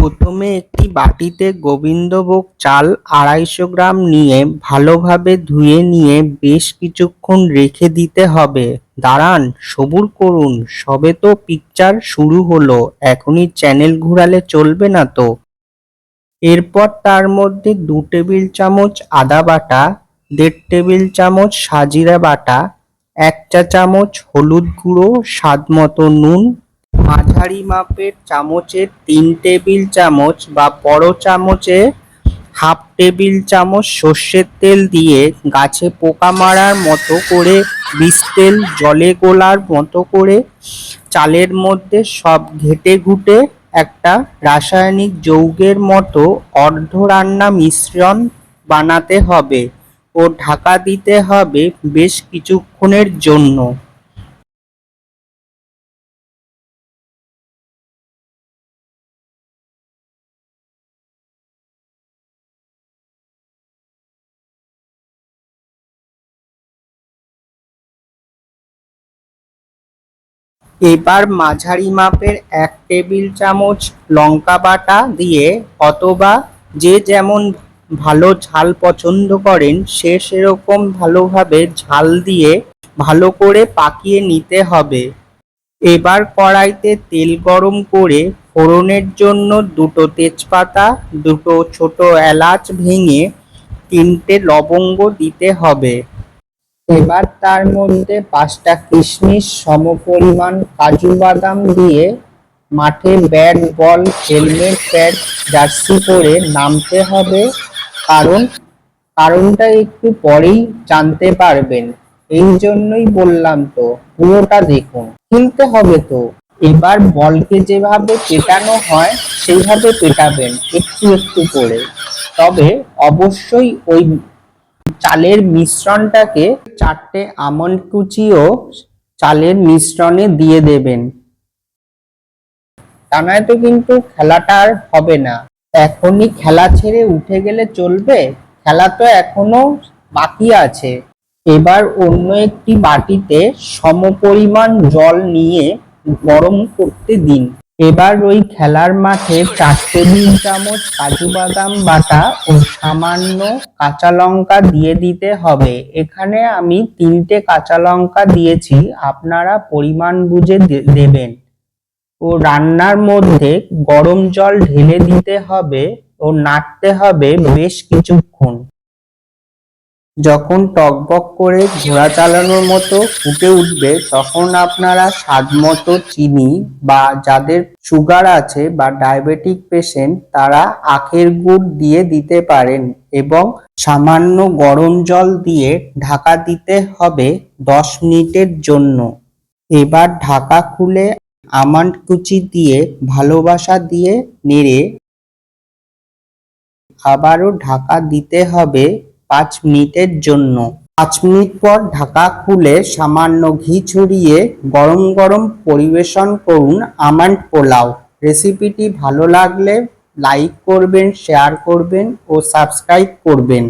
প্রথমে একটি বাটিতে গোবিন্দভোগ চাল ২৫০ গ্রাম নিয়ে ভালোভাবে ধুয়ে নিয়ে বেশ কিছুক্ষণ রেখে দিতে হবে। দাঁড়ান, সবুর করুন, সবে তো পিকচার শুরু হলো, এখনই চ্যানেল ঘুরালে চলবে না তো। এরপর তার মধ্যে ২ টেবিল চামচ আদা বাটা, ১.৫ টেবিল চামচ সাজিরা বাটা, ১ চা চামচ হলুদ গুঁড়ো, স্বাদমতো নুন, মাঝারি মাপের চামচে ৩ টেবিল চামচ বা বড় চামচে ১/২ টেবিল চামচ সর্ষের তেল দিয়ে গাছে পোকা মারার মতো করে বীজ তেল জলে গোলার মতো করে চালের মধ্যে সব ঘেঁটে ঘুঁটে একটা রাসায়নিক যৌগের মতো অর্ধ রান্না মিশ্রণ বানাতে হবে ও ঢাকা দিতে হবে বেশ কিছুক্ষণের জন্য। এবার মাঝারি মাপের ১ টেবিল চামচ লঙ্কা বাটা দিয়ে অথবা যে যেমন ভালো ঝাল পছন্দ করেন সে সেরকম ভালোভাবে ঝাল দিয়ে ভালো করে পাকিয়ে নিতে হবে। এবার কড়াইতে তেল গরম করে ফোড়নের জন্য ২টো তেজপাতা, ২টো ছোট এলাচ ভেঙে, ৩টে লবঙ্গ দিতে হবে। এবার তার মধ্যে ৫টা কিশমিশ, সমপরিমাণ কাজু বাদাম দিয়ে মাঠে bat ball helmet pad jersey পরে নামতে হবে। কারণটা একটু পরেই জানতে পারবেন, এই জন্যই বললাম তো, পুরোটা দেখুন, খেলতে হবে তো। এবার বলকে যেভাবে পেটানো হয় সেইভাবে পেটাবেন একটু একটু করে, তবে অবশ্যই ওই চালের মিশ্রণটাকে ৪টে আমন্ড কুচিও চালের মিশ্রণে দিয়ে দেবেন, তা নয়তো কিন্তু খেলাটা আর হবে না। এখনই খেলা ছেড়ে উঠে গেলে চলবে? খেলা তো এখনো বাকি আছে। এবার অন্য একটি বাটিতে সমপরিমাণ জল নিয়ে গরম করতে দিন। এবার ওই খেলার মাঠে ৪ টেবিল চামচ কাজু বাদাম বাটা ও সামান্য কাঁচা লঙ্কা দিয়ে দিতে হবে। এখানে আমি ৩টে কাঁচা লঙ্কা দিয়েছি, আপনারা পরিমাণ বুঝে দেবেন। ও রান্নার মধ্যে গরম জল ঢেলে দিতে হবে ও নাড়তে হবে বেশ কিছুক্ষণ। যখন টকবক করে ঘোড়া চালানোর মতো ফুটে উঠবে তখন আপনারা স্বাদমতো চিনি, বা যাদের সুগার আছে বা ডায়াবেটিক পেশেন্ট তারা আখের গুড় দিয়ে দিতে পারেন এবং সামান্য গরম জল দিয়ে ঢাকা দিতে হবে ১০ মিনিটের জন্য। এবার ঢাকা খুলে আমন্ড কুচি দিয়ে ভালোবাসা দিয়ে নেড়ে আবারও ঢাকা দিতে হবে ৫ মিনিটের জন্য। ৫ মিনিট পর ঢাকা খুলে সামান্য ঘি ছড়িয়ে গরম গরম পরিবেশন করুন আমন্ড পোলাও। রেসিপিটি ভালো লাগলে লাইক করবেন, শেয়ার করবেন ও সাবস্ক্রাইব করবেন।